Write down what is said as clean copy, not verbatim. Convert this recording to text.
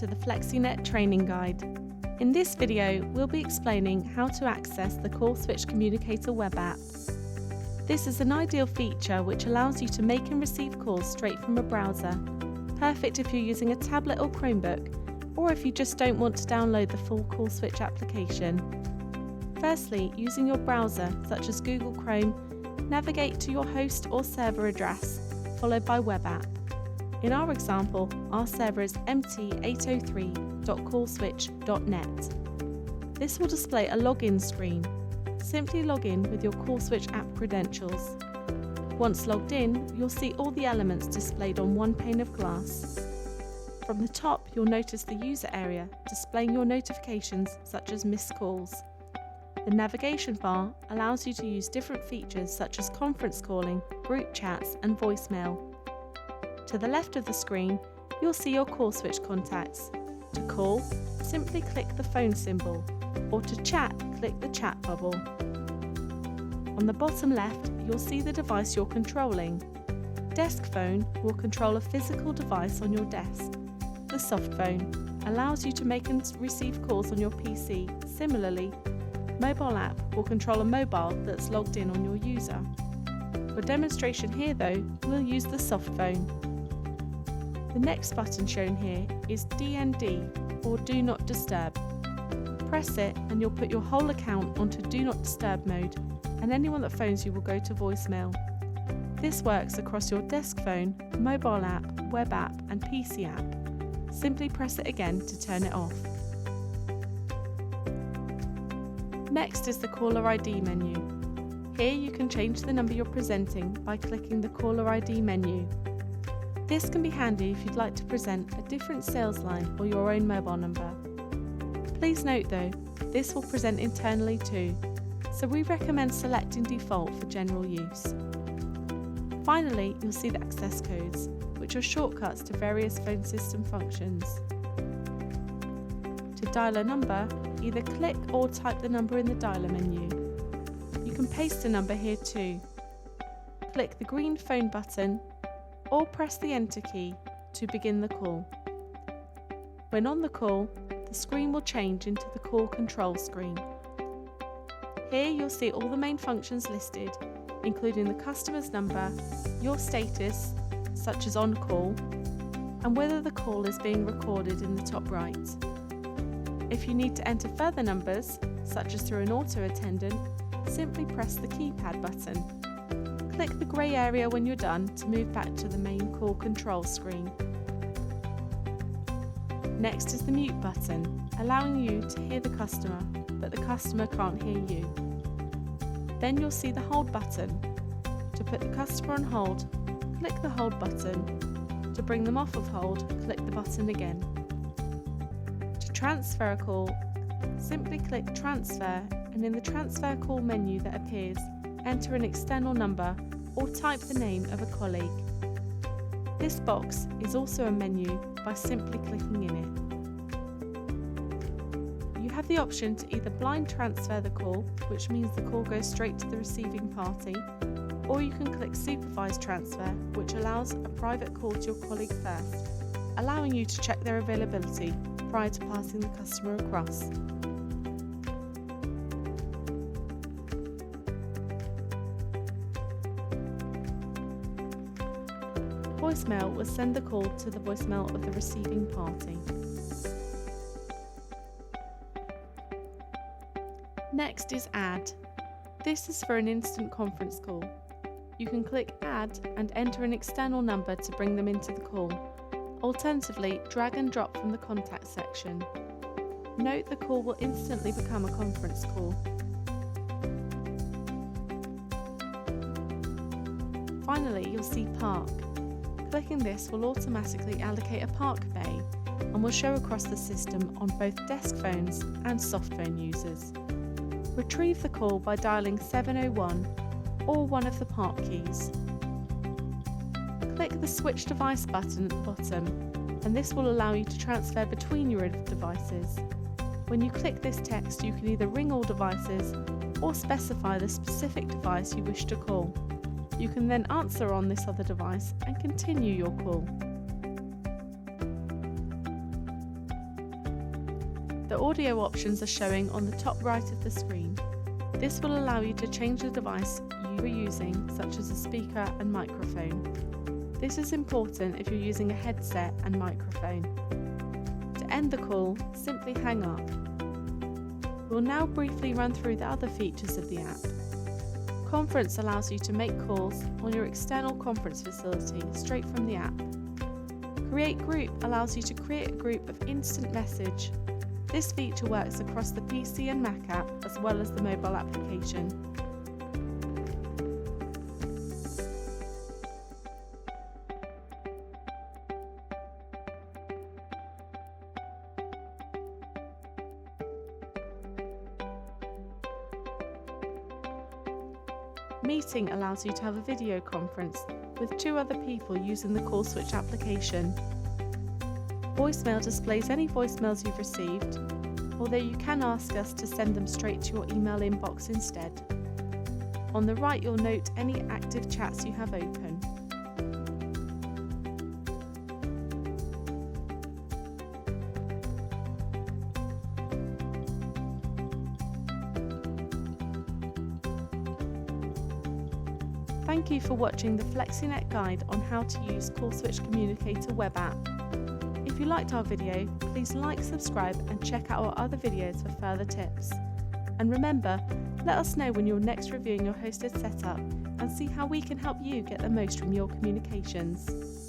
to the FlexiNet training guide. In this video, we'll be explaining how to access the CallSwitch Communicator web app. This is an ideal feature which allows you to make and receive calls straight from a browser, perfect if you're using a tablet or Chromebook, or if you just don't want to download the full CallSwitch application. Firstly, using your browser, such as Google Chrome, navigate to your host or server address, followed by web app. In our example, our server is mt803.callswitch.net. This will display a login screen. Simply log in with your CallSwitch app credentials. Once logged in, you'll see all the elements displayed on one pane of glass. From the top, you'll notice the user area displaying your notifications such as missed calls. The navigation bar allows you to use different features such as conference calling, group chats and voicemail. To the left of the screen, you'll see your CallSwitch contacts. To call, simply click the phone symbol, or to chat, click the chat bubble. On the bottom left, you'll see the device you're controlling. Desk phone will control a physical device on your desk. The soft phone allows you to make and receive calls on your PC. Similarly, mobile app will control a mobile that's logged in on your user. For demonstration here though, we'll use the soft phone. The next button shown here is DND, or Do Not Disturb. Press it and you'll put your whole account onto Do Not Disturb mode, and anyone that phones you will go to voicemail. This works across your desk phone, mobile app, web app and PC app. Simply press it again to turn it off. Next is the Caller ID menu. Here you can change the number you're presenting by clicking the Caller ID menu. This can be handy if you'd like to present a different sales line or your own mobile number. Please note though, this will present internally too, so we recommend selecting default for general use. Finally, you'll see the access codes, which are shortcuts to various phone system functions. To dial a number, either click or type the number in the dialer menu. You can paste a number here too. Click the green phone button or press the enter key to begin the call. When on the call, the screen will change into the call control screen. Here you'll see all the main functions listed, including the customer's number, your status, such as on call, and whether the call is being recorded in the top right. If you need to enter further numbers, such as through an auto attendant, simply press the keypad button. Click the grey area when you're done to move back to the main call control screen. Next is the mute button, allowing you to hear the customer, but the customer can't hear you. Then you'll see the hold button. To put the customer on hold, click the hold button. To bring them off of hold, click the button again. To transfer a call, simply click transfer, and in the transfer call menu that appears, enter an external number or type the name of a colleague. This box is also a menu by simply clicking in it. You have the option to either blind transfer the call, which means the call goes straight to the receiving party, or you can click supervise transfer, which allows a private call to your colleague first, allowing you to check their availability prior to passing the customer across. Voicemail will send the call to the voicemail of the receiving party. Next is Add. This is for an instant conference call. You can click Add and enter an external number to bring them into the call. Alternatively, drag and drop from the contact section. Note the call will instantly become a conference call. Finally, you'll see Park. Clicking this will automatically allocate a park bay and will show across the system on both desk phones and soft phone users. Retrieve the call by dialing 701 or one of the park keys. Click the Switch Device button at the bottom, and this will allow you to transfer between your devices. When you click this text, you can either ring all devices or specify the specific device you wish to call. You can then answer on this other device and continue your call. The audio options are showing on the top right of the screen. This will allow you to change the device you are using, such as a speaker and microphone. This is important if you're using a headset and microphone. To end the call, simply hang up. We'll now briefly run through the other features of the app. Conference allows you to make calls on your external conference facility straight from the app. Create Group allows you to create a group of instant message. This feature works across the PC and Mac app as well as the mobile application. Meeting allows you to have a video conference with 2 other people using the CallSwitch application. Voicemail displays any voicemails you've received, although you can ask us to send them straight to your email inbox instead. On the right, you'll note any active chats you have open. Thank you for watching the FlexiNet guide on how to use CallSwitch Communicator web app. If you liked our video, please like, subscribe and check out our other videos for further tips. And remember, let us know when you're next reviewing your hosted setup and see how we can help you get the most from your communications.